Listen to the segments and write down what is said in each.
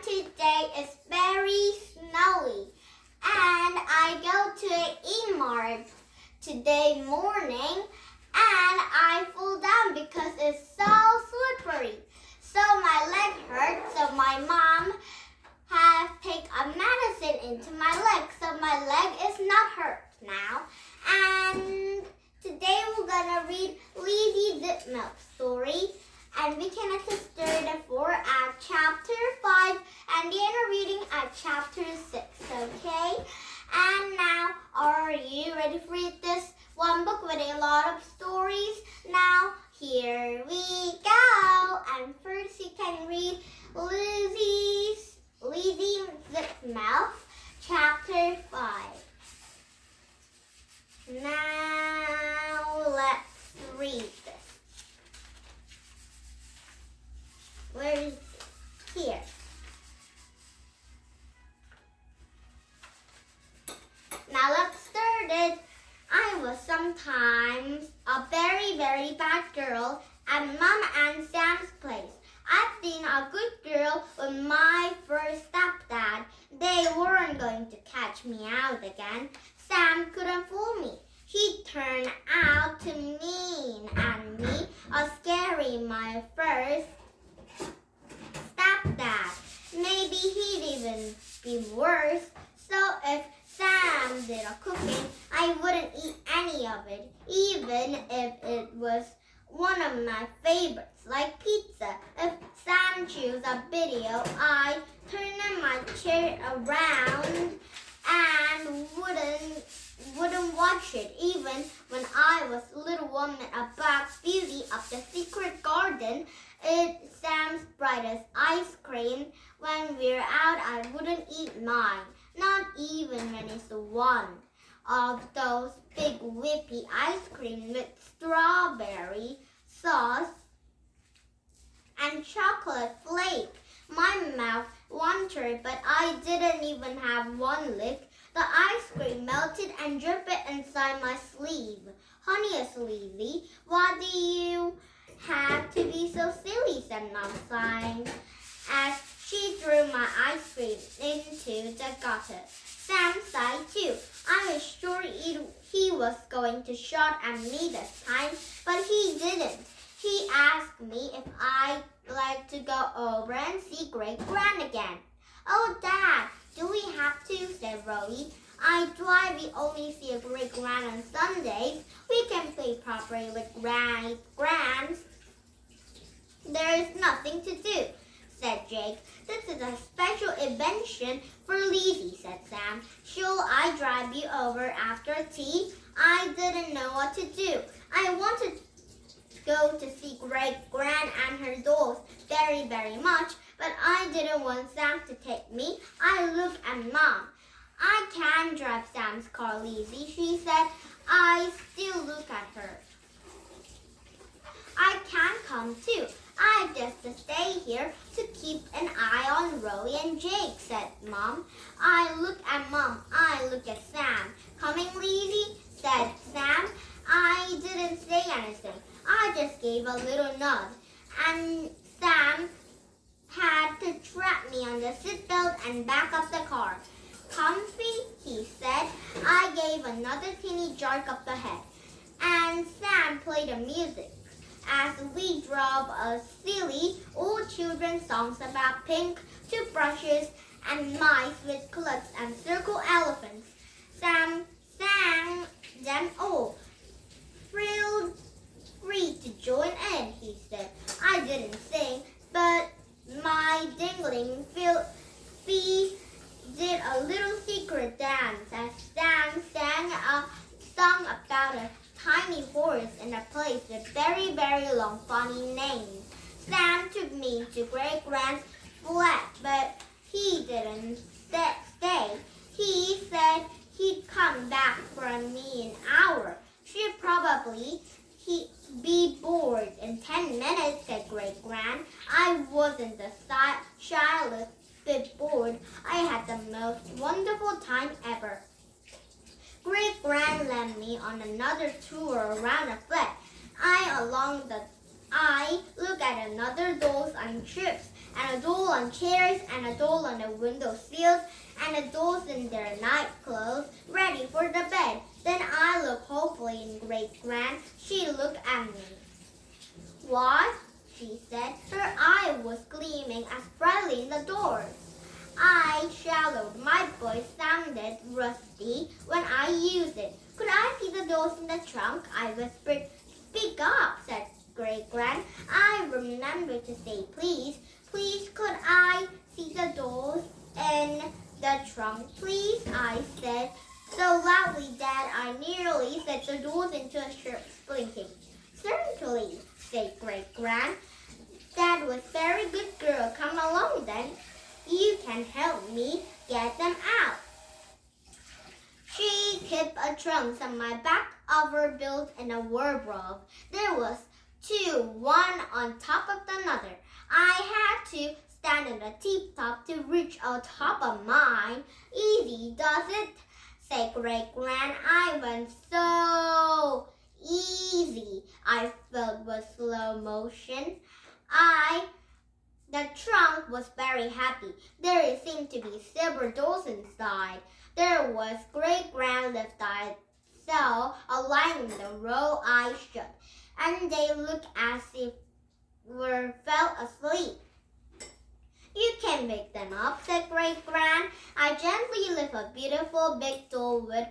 today is very snowy. And I go to an E-Mart today morning and I fall down because it's so slippery. So my leg hurts, so my mom has taken a medicine into my leg, so my leg is not hurt now. And today we're gonna read Lizzie ZipMouth story, and we can start it for at chapter 5 and the end reading at chapter 6, okay? And now, are you ready to read this one book with a lot of stories? Now, here we go. And first you can read Lizzie ZipMouth, chapter 5. Now, let's read this. Where is it? Here. Now let's start it. I was sometimes a very, very bad girl at Mom and Sam's place. I've been a good girl with my first stepdad. They weren't going to catch me out again. Sam couldn't fool me. He turned out to mean and me a scary my first stepdad. Maybe he'd even be worse. So if Sam did a cooking, I wouldn't eat any of it, even if it was one of my favorites, like pizza. If Sam chose a video, I'd turn my chair around and wouldn't watch it, even when I was little woman about Beauty of the Secret Garden. It's Sam's brightest ice cream. When we're out, I wouldn't eat mine, not even when it's one of those big whippy ice cream with strawberry sauce and chocolate flake. My mouth watered, but I didn't even have one lick. The ice cream melted and dripped inside my sleeve. Honey, Lizzie, why do you have to be so silly? Said Mom, sighing as she threw my ice cream into the gutter. Sam sighed too. I was sure he was going to shout at me this time, but he didn't. He asked me if I'd like to go over and see Great Grand again. Oh, Dad, do we have to? Said Rowie. I thought we only see a Great Grand on Sundays. We can play properly with Grands. There is nothing to do, said Jake. This is a special invention for Lizzie, said Sam. Shall I drive you over after tea? I didn't know what to do. I wanted to go to see Great Grand and her dolls very, very much, but I didn't want Sam to take me. I looked at Mom. I can drive Sam's car, Lizzie, she said. I still look at her. I can come too. I just stay here to keep an eye on Rowie and Jake, said Mom. I look at Mom. I look at Sam. Coming, Lizzie, said Sam. I didn't say anything. I just gave a little nod. And Sam had to trap me on the seatbelt and back up the car. Comfy, he said. I gave another teeny jerk of the head. And Sam played the music as we drove a silly old children's songs about pink toothbrushes and mice with clubs and circle elephants. Sam sang them all. Feel free to join in, he said. I didn't sing, but my dingling feet did a little secret dance as Sam sang a song about a tiny horse in a place with very, very long, funny names. Sam took me to Great Grand's flat, but he didn't stay. He said he'd come back for me an hour. She'd probably be bored in 10 minutes, said Great Grand. I wasn't the shyest bit bored. I had the most wonderful time ever. Great Grand led me on another tour around the flat. I looked at another dolls on trips and a doll on chairs, and a doll on the window sills, and the dolls in their night clothes, ready for the bed. Then I looked hopefully in Great-Gran. She looked at me. "What?" she said. Her eye was gleaming as brightly in the doors. I shallowed. My voice sounded rusty when I used it. "Could I see the dolls in the trunk?" I whispered. "Speak up," said Great-Gran. I remembered to say please. "Please, could I see the dolls in the trunk, please?" I said so loudly that I nearly set the dolls into a shirt blinking. "Certainly," said Great-Gran. "That was very good girl. Come along then. You can help me get them out." She kept a trunk on my back of her built in a wardrobe. There was two, one on top of another. I had to stand on the tip-top to reach on top of mine. "Easy, does it?" said Great-Gran. I went so easy. I felt with slow motion. The trunk was very happy. There seemed to be silver dolls inside. There was Great-Gran left-eye cell lying in the row I shook, and they looked as if fell asleep. "You can wake them up," said Great-Gran. I gently lifted a beautiful big doll with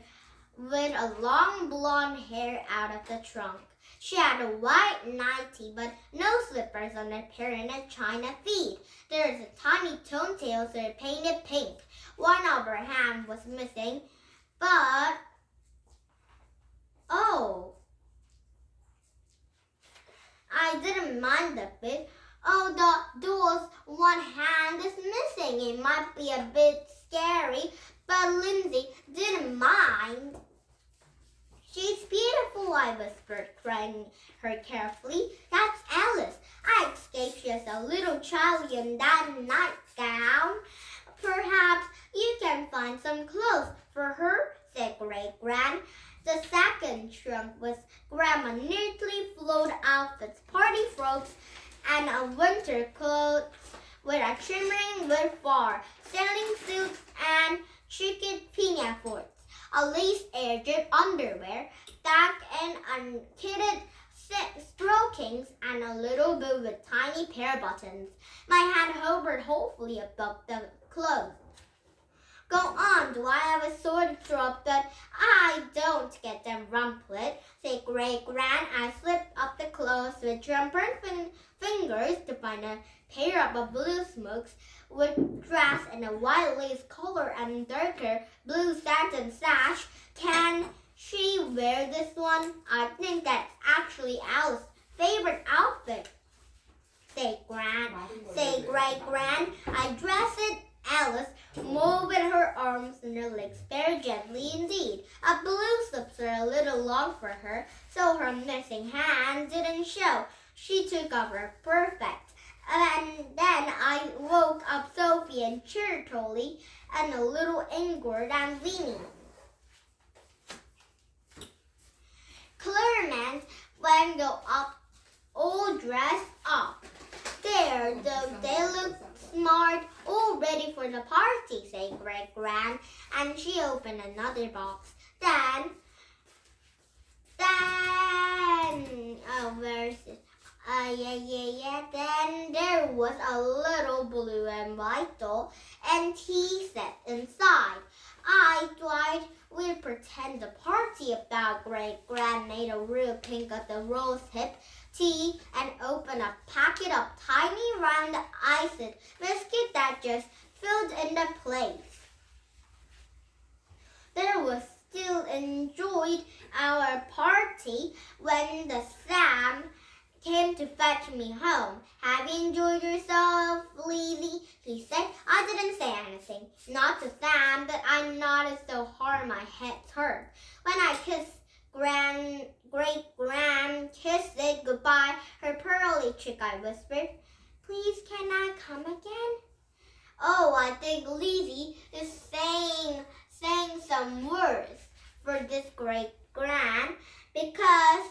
a long blonde hair out of the trunk. She had a white nightie but no slippers on her painted china feet. There was a tiny toenail painted pink. One of her hands was missing, but oh, I didn't mind a bit. "Oh, the doll's one hand is missing. It might be a bit scary," but Lindsay didn't mind. "She's beautiful," I whispered, crying her carefully. "That's Alice. I escaped. She has a little child in that nightgown. Perhaps you can find some clothes for her," said Great-Gran. The second trunk was Grandma neatly folded outfits, party frocks, and a winter coat with a trimming with fur, sailing suits, and chicken pinafores, a lace-edged underwear, tack and unkitted stockings, and a little boot with tiny pear buttons. My hand hovered hopefully above the clothes. "Go on, do I have a sword drop that I don't get them rumpled," said Great-Gran. I slipped up the clothes with trembling fingers to find a pair of blue smokes with dress in a white lace collar and darker blue satin sash. "Can she wear this one?" "I think that's actually Alice's favorite outfit," said Great-Gran. I dressed Alice, moving her arms and her legs very gently indeed. A blue slips were a little long for her, so her missing hand didn't show. She took off her perfect. And then I woke up Sophie and Cherry and a little Ingrid and Vinny. Claremont went up all dressed up. "There, they look smart, all ready for the party," said Great-Gran, and she opened another box. Then, where's it? Then there was a little blue and white doll, and he sat inside. I thought we'd pretend the party about Great-Gran made a real pink of the rose hip tea and opened a packet of tiny round iced biscuit that just filled in the place. There was still enjoyed our party when the Sam came to fetch me home. "Have you enjoyed yourself, Lizzie?" he said. I didn't say anything, not to Sam, but I nodded so hard my head hurt. When I kissed Great-Gran, kissed it goodbye, her pearly cheek, I whispered, "Please, can I come again?" "Oh, I think Lizzie is saying some words for this Great-Gran, because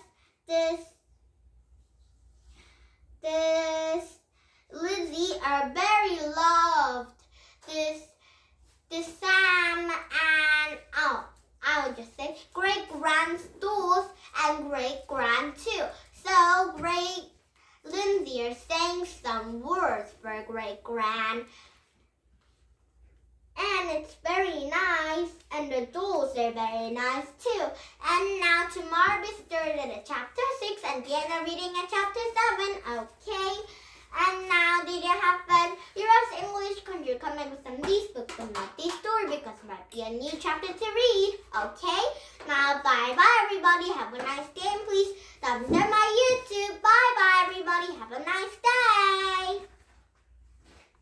this Lizzie are better the Sam and I would just say great-grand's dolls and great-grand too. So great Lindsay is saying some words for great-grand. And it's very nice, and the dolls are very nice too. And now tomorrow we started at chapter 6 and Diana reading at chapter 7, okay? And now did you have fun? Heroes English, can you come in with some of these books and not this story because it might be a new chapter to read, okay? Now bye-bye everybody, have a nice day and please subscribe my YouTube.